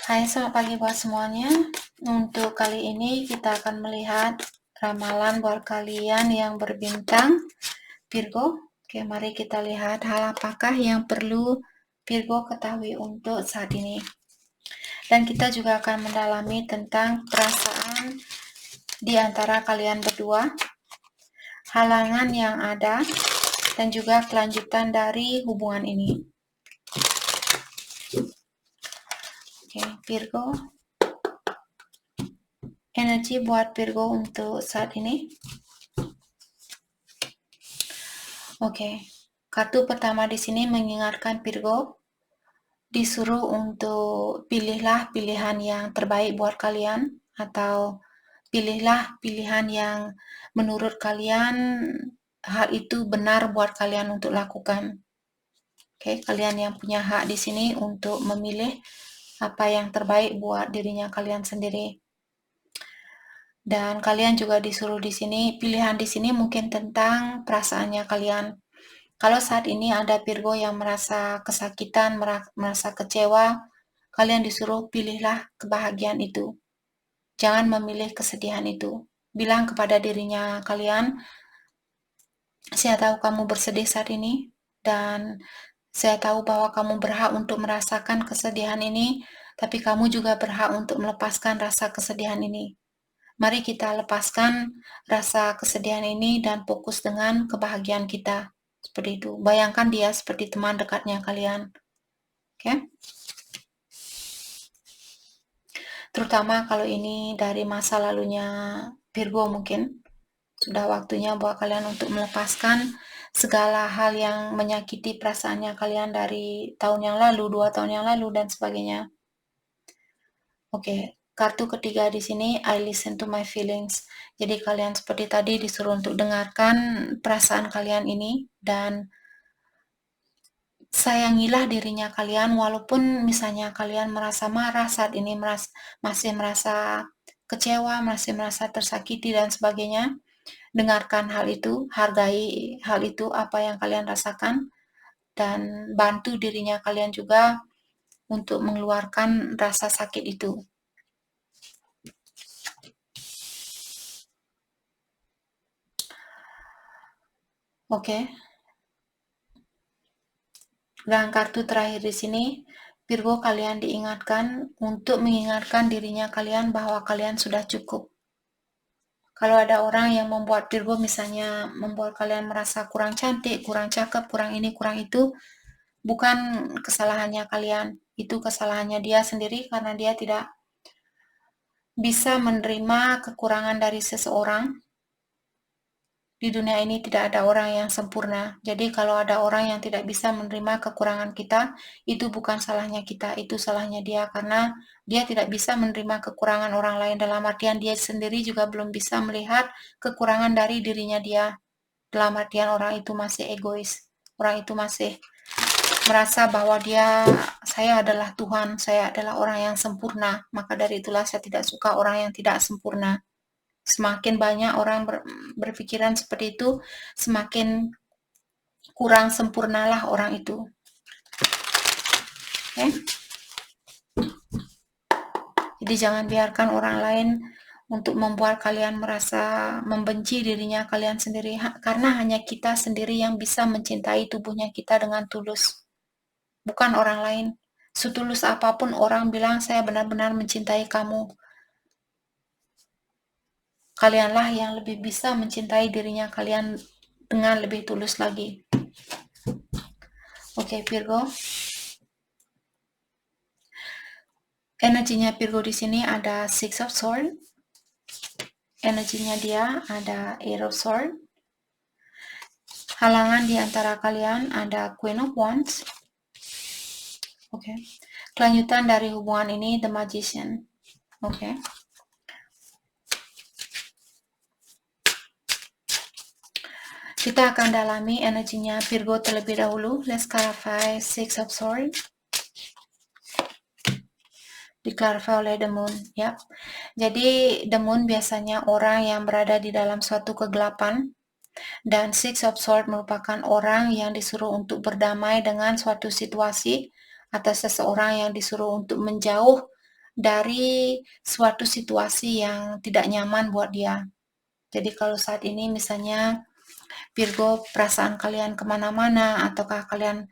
Hai, selamat pagi buat semuanya. Untuk kali ini kita akan melihat ramalan buat kalian yang berbintang Virgo. Oke, mari kita lihat hal apakah yang perlu Virgo ketahui untuk saat ini. Dan kita juga akan mendalami tentang perasaan di antara kalian berdua, halangan yang ada, dan juga kelanjutan dari hubungan ini. Oke, Virgo. Energi buat Virgo untuk saat ini. Oke, kartu pertama di sini mengingatkan Virgo disuruh untuk pilihlah pilihan yang terbaik buat kalian, atau pilihlah pilihan yang menurut kalian hal itu benar buat kalian untuk lakukan. Oke, kalian yang punya hak di sini untuk memilih apa yang terbaik buat dirinya kalian sendiri. Dan kalian juga disuruh di sini, pilihan di sini mungkin tentang perasaannya kalian. Kalau saat ini ada Virgo yang merasa kesakitan, merasa kecewa, kalian disuruh pilihlah kebahagiaan itu. Jangan memilih kesedihan itu. Bilang kepada dirinya kalian, saya tahu kamu bersedih saat ini, dan saya tahu bahwa kamu berhak untuk merasakan kesedihan ini, tapi kamu juga berhak untuk melepaskan rasa kesedihan ini. Mari kita lepaskan rasa kesedihan ini dan fokus dengan kebahagiaan kita. Seperti itu. Bayangkan dia seperti teman dekatnya kalian. Oke? Terutama kalau ini dari masa lalunya Virgo mungkin. Sudah waktunya buat kalian untuk melepaskan segala hal yang menyakiti perasaannya kalian dari tahun yang lalu, 2 tahun yang lalu, dan sebagainya. Oke, kartu ketiga di sini, I listen to my feelings. Jadi kalian seperti tadi disuruh untuk dengarkan perasaan kalian ini, dan sayangilah dirinya kalian, walaupun misalnya kalian merasa marah saat ini, masih merasa kecewa, masih merasa tersakiti dan sebagainya. Dengarkan hal itu, hargai hal itu, apa yang kalian rasakan, dan bantu dirinya kalian juga untuk mengeluarkan rasa sakit itu. Oke. Dan kartu terakhir di sini, Virgo, kalian diingatkan untuk mengingatkan dirinya kalian bahwa kalian sudah cukup. Kalau ada orang yang membuat Virgo misalnya membuat kalian merasa kurang cantik, kurang cakep, kurang ini, kurang itu, bukan kesalahannya kalian. Itu kesalahannya dia sendiri karena dia tidak bisa menerima kekurangan dari seseorang. Di dunia ini tidak ada orang yang sempurna. Jadi kalau ada orang yang tidak bisa menerima kekurangan kita, itu bukan salahnya kita, itu salahnya dia, karena dia tidak bisa menerima kekurangan orang lain, dalam artian dia sendiri juga belum bisa melihat kekurangan dari dirinya dia. Dalam artian orang itu masih egois, orang itu masih merasa bahwa saya adalah Tuhan, saya adalah orang yang sempurna, maka dari itulah saya tidak suka orang yang tidak sempurna. Semakin banyak orang berpikiran seperti itu, semakin kurang sempurnalah orang itu. Okay? Jadi jangan biarkan orang lain untuk membuat kalian merasa membenci dirinya kalian sendiri, karena hanya kita sendiri yang bisa mencintai tubuhnya kita dengan tulus, bukan orang lain. Setulus apapun orang bilang saya benar-benar mencintai kamu, kalianlah yang lebih bisa mencintai dirinya kalian dengan lebih tulus lagi. Oke, Virgo. Energinya Virgo di sini ada Six of Swords. Energinya dia ada Eight of Swords. Halangan di antara kalian ada Queen of Wands. Oke. Kelanjutan dari hubungan ini The Magician. Oke. Kita akan dalami energinya Virgo terlebih dahulu. Let's clarify Six of Swords. Di-clarify oleh The Moon, ya. Jadi The Moon biasanya orang yang berada di dalam suatu kegelapan, dan Six of Swords merupakan orang yang disuruh untuk berdamai dengan suatu situasi, atau seseorang yang disuruh untuk menjauh dari suatu situasi yang tidak nyaman buat dia. Jadi kalau saat ini misalnya Virgo, perasaan kalian kemana-mana, ataukah kalian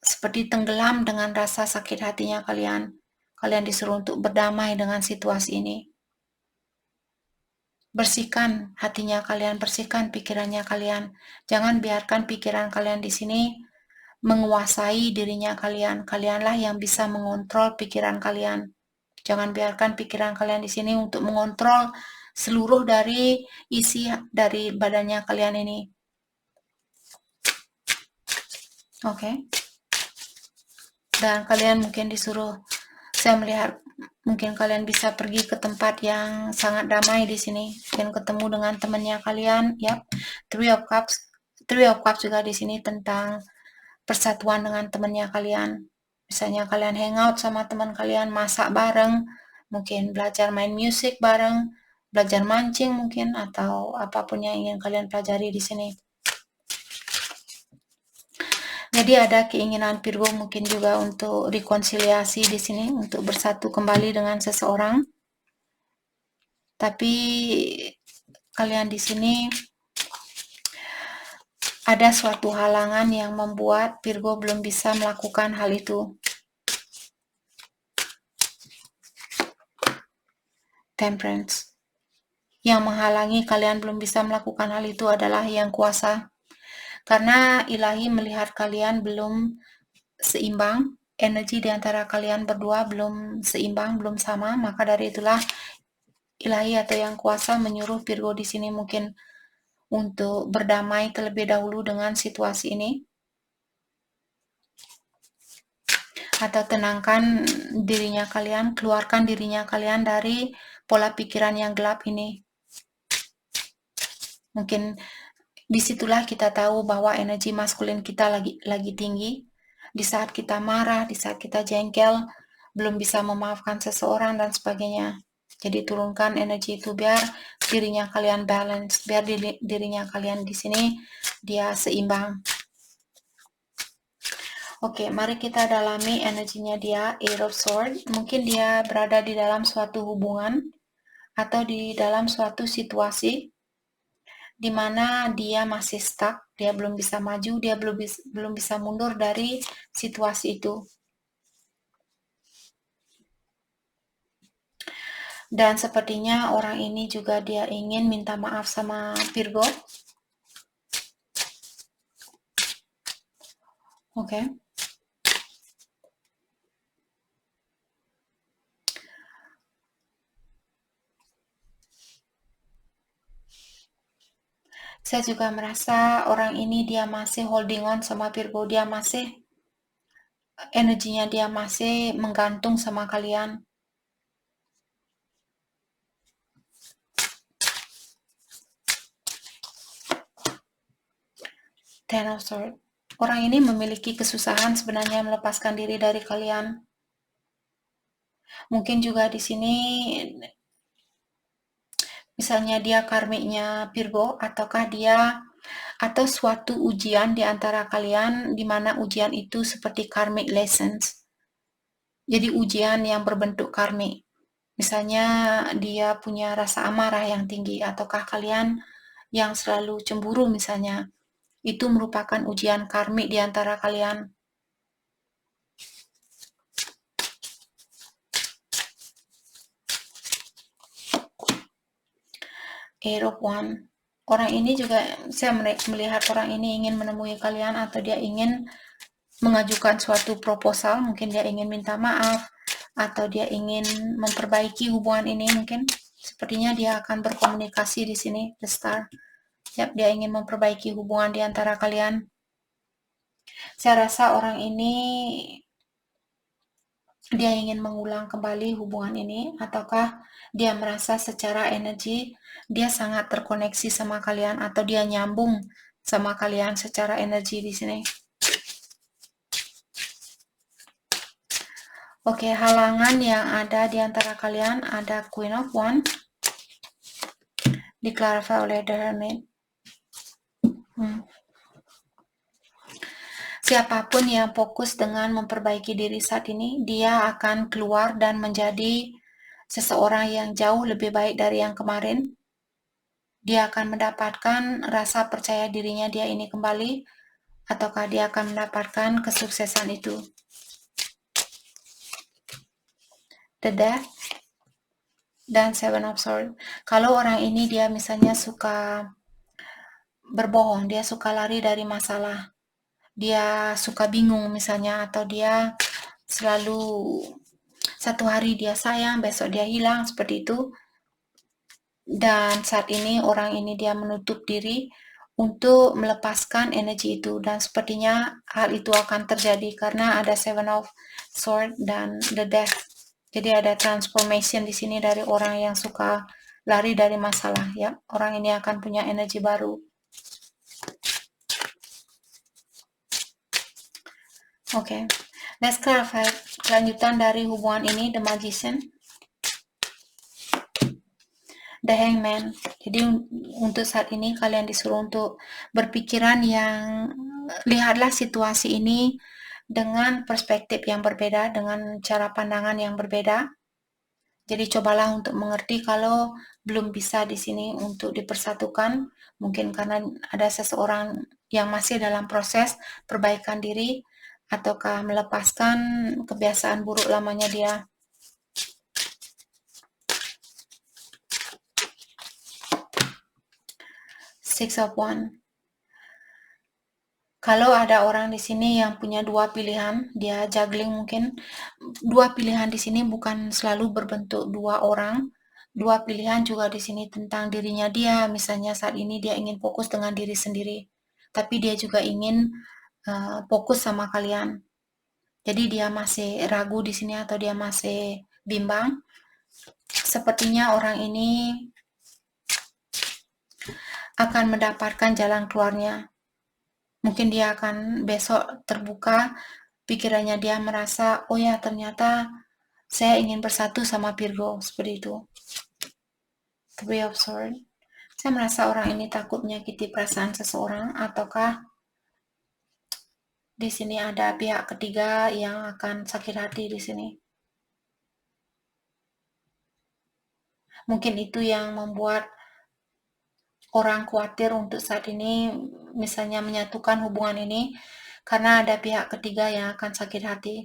seperti tenggelam dengan rasa sakit hatinya kalian disuruh untuk berdamai dengan situasi ini. Bersihkan hatinya kalian, bersihkan pikirannya kalian. Jangan biarkan pikiran kalian di sini menguasai dirinya kalian. Kalianlah yang bisa mengontrol pikiran kalian. Jangan biarkan pikiran kalian di sini untuk mengontrol seluruh dari isi dari badannya kalian ini. Oke. Dan kalian mungkin disuruh, saya melihat mungkin kalian bisa pergi ke tempat yang sangat damai di sini, dan ketemu dengan temannya kalian. Yap, Three of Cups juga di sini tentang persatuan dengan temannya kalian. Misalnya kalian hangout sama teman kalian, masak bareng, mungkin belajar main musik bareng, belajar mancing mungkin, atau apapun yang ingin kalian pelajari di sini. Jadi ada keinginan Virgo mungkin juga untuk rekonsiliasi di sini, untuk bersatu kembali dengan seseorang. Tapi kalian di sini ada suatu halangan yang membuat Virgo belum bisa melakukan hal itu. Temperance. Yang menghalangi kalian belum bisa melakukan hal itu adalah Yang Kuasa. Karena Ilahi melihat kalian belum seimbang, energi di antara kalian berdua belum seimbang, belum sama, maka dari itulah Ilahi atau Yang Kuasa menyuruh Virgo di sini mungkin untuk berdamai terlebih dahulu dengan situasi ini, atau tenangkan dirinya kalian, keluarkan dirinya kalian dari pola pikiran yang gelap ini. Mungkin disitulah kita tahu bahwa energi maskulin kita lagi tinggi. Di saat kita marah, di saat kita jengkel, belum bisa memaafkan seseorang dan sebagainya. Jadi turunkan energi itu biar dirinya kalian balance, biar dirinya kalian di sini dia seimbang. Oke, mari kita dalami energinya dia, Eight of Swords. Mungkin dia berada di dalam suatu hubungan atau di dalam suatu situasi di mana dia masih stuck, dia belum bisa maju, dia belum bisa mundur dari situasi itu. Dan sepertinya orang ini juga dia ingin minta maaf sama Virgo. Oke. Saya juga merasa orang ini dia masih holding on sama Virgo, dia masih energinya dia masih menggantung sama kalian. Ten of Swords. Orang ini memiliki kesusahan sebenarnya melepaskan diri dari kalian. Mungkin juga di sini misalnya dia karmiknya Virgo, ataukah dia atau suatu ujian di antara kalian di mana ujian itu seperti karmic lessons. Jadi ujian yang berbentuk karmik. Misalnya dia punya rasa amarah yang tinggi, ataukah kalian yang selalu cemburu misalnya. Itu merupakan ujian karmik di antara kalian. Eight of Wands. Orang ini juga, saya melihat orang ini ingin menemui kalian, atau dia ingin mengajukan suatu proposal, mungkin dia ingin minta maaf, atau dia ingin memperbaiki hubungan ini. Mungkin sepertinya dia akan berkomunikasi di sini, The Star. Yap, dia ingin memperbaiki hubungan di antara kalian. Saya rasa orang ini dia ingin mengulang kembali hubungan ini, ataukah dia merasa secara energi dia sangat terkoneksi sama kalian, atau dia nyambung sama kalian secara energi di sini. Oke, halangan yang ada di antara kalian ada Queen of Wands, diklarify oleh The Hermit. siapapun yang fokus dengan memperbaiki diri saat ini, dia akan keluar dan menjadi seseorang yang jauh lebih baik dari yang kemarin. Dia akan mendapatkan rasa percaya dirinya dia ini kembali, ataukah dia akan mendapatkan kesuksesan itu. The Death dan Seven of Swords. Kalau orang ini dia misalnya suka berbohong, dia suka lari dari masalah, dia suka bingung misalnya, atau dia selalu satu hari dia sayang, besok dia hilang, seperti itu. Dan saat ini orang ini dia menutup diri untuk melepaskan energi itu, dan sepertinya hal itu akan terjadi karena ada Seven of Swords dan The Death. Jadi ada transformation di sini dari orang yang suka lari dari masalah, ya. Orang ini akan punya energi baru. Oke, let's clarify kelanjutan dari hubungan ini, The Magician, The Hangman. Jadi untuk saat ini kalian disuruh untuk berpikiran yang, lihatlah situasi ini dengan perspektif yang berbeda, dengan cara pandangan yang berbeda. Jadi cobalah untuk mengerti kalau belum bisa di sini untuk dipersatukan, mungkin karena ada seseorang yang masih dalam proses perbaikan diri, ataukah melepaskan kebiasaan buruk lamanya dia. Six of Wands. Kalau ada orang di sini yang punya dua pilihan, dia juggling mungkin. Dua pilihan di sini bukan selalu berbentuk dua orang. Dua pilihan juga di sini tentang dirinya dia. Misalnya saat ini dia ingin fokus dengan diri sendiri, tapi dia juga ingin fokus sama kalian. Jadi dia masih ragu di sini atau dia masih bimbang. Sepertinya orang ini akan mendapatkan jalan keluarnya. Mungkin dia akan besok terbuka pikirannya, dia merasa, oh ya ternyata saya ingin bersatu sama Virgo, seperti itu. Three of Swords. Saya merasa orang ini takut menyakiti perasaan seseorang, ataukah di sini ada pihak ketiga yang akan sakit hati di sini. Mungkin itu yang membuat orang khawatir untuk saat ini, misalnya menyatukan hubungan ini, karena ada pihak ketiga yang akan sakit hati.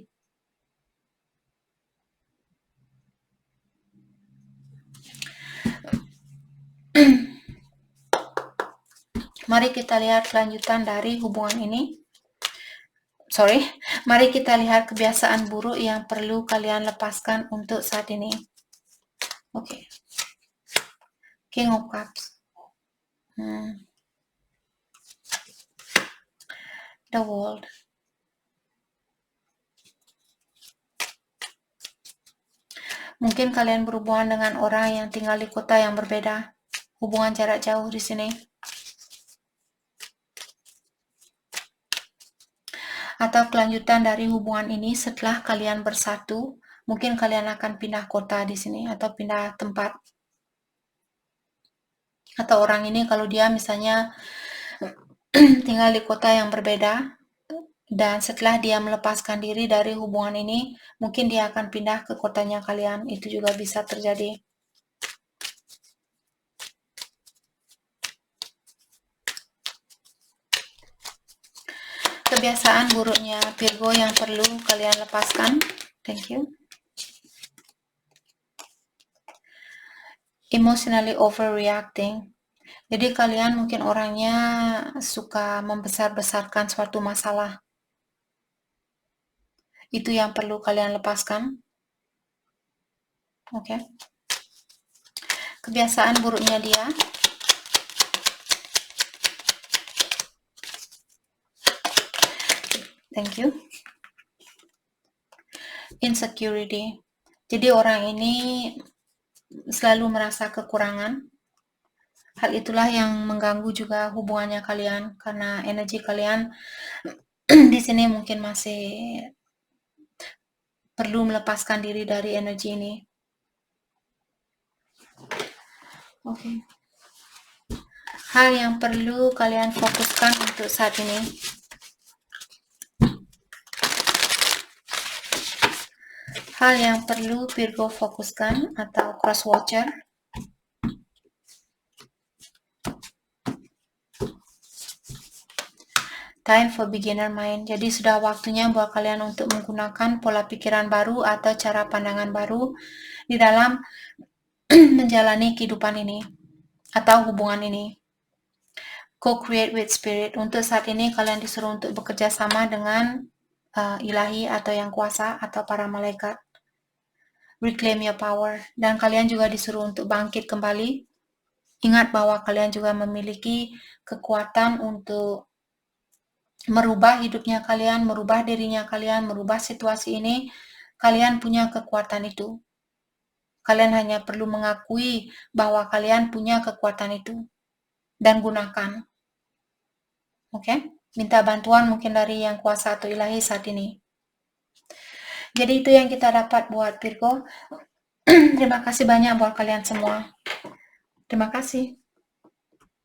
Mari kita lihat kelanjutan dari hubungan ini. Mari kita lihat kebiasaan buruk yang perlu kalian lepaskan untuk saat ini. Oke. King of Cups. The World. Mungkin kalian berhubungan dengan orang yang tinggal di kota yang berbeda. Hubungan jarak jauh di sini. Atau kelanjutan dari hubungan ini setelah kalian bersatu, mungkin kalian akan pindah kota di sini atau pindah tempat. Atau orang ini kalau dia misalnya tinggal di kota yang berbeda, dan setelah dia melepaskan diri dari hubungan ini, mungkin dia akan pindah ke kotanya kalian. Itu juga bisa terjadi. Kebiasaan buruknya Virgo yang perlu kalian lepaskan. Thank you. Emotionally overreacting. Jadi kalian mungkin orangnya suka membesar-besarkan suatu masalah. Itu yang perlu kalian lepaskan. Oke. Kebiasaan buruknya dia. Thank you. Insecurity. Jadi orang ini selalu merasa kekurangan. Hal itulah yang mengganggu juga hubungannya kalian, karena energi kalian di sini mungkin masih perlu melepaskan diri dari energi ini. Oke. Hal yang perlu kalian fokuskan untuk saat ini. Hal yang perlu Virgo fokuskan atau cross watcher. Time for beginner mind. Jadi sudah waktunya buat kalian untuk menggunakan pola pikiran baru atau cara pandangan baru di dalam menjalani kehidupan ini atau hubungan ini. Co-create with spirit. Untuk saat ini kalian disuruh untuk bekerja sama dengan ilahi atau yang kuasa atau para malaikat. Reclaim your power. Dan kalian juga disuruh untuk bangkit kembali. Ingat bahwa kalian juga memiliki kekuatan untuk merubah hidupnya kalian, merubah dirinya kalian, merubah situasi ini. Kalian punya kekuatan itu. Kalian hanya perlu mengakui bahwa kalian punya kekuatan itu. Dan gunakan. Oke? Minta bantuan mungkin dari yang kuasa atau ilahi saat ini. Jadi itu yang kita dapat buat Virgo. Terima kasih banyak buat kalian semua. Terima kasih.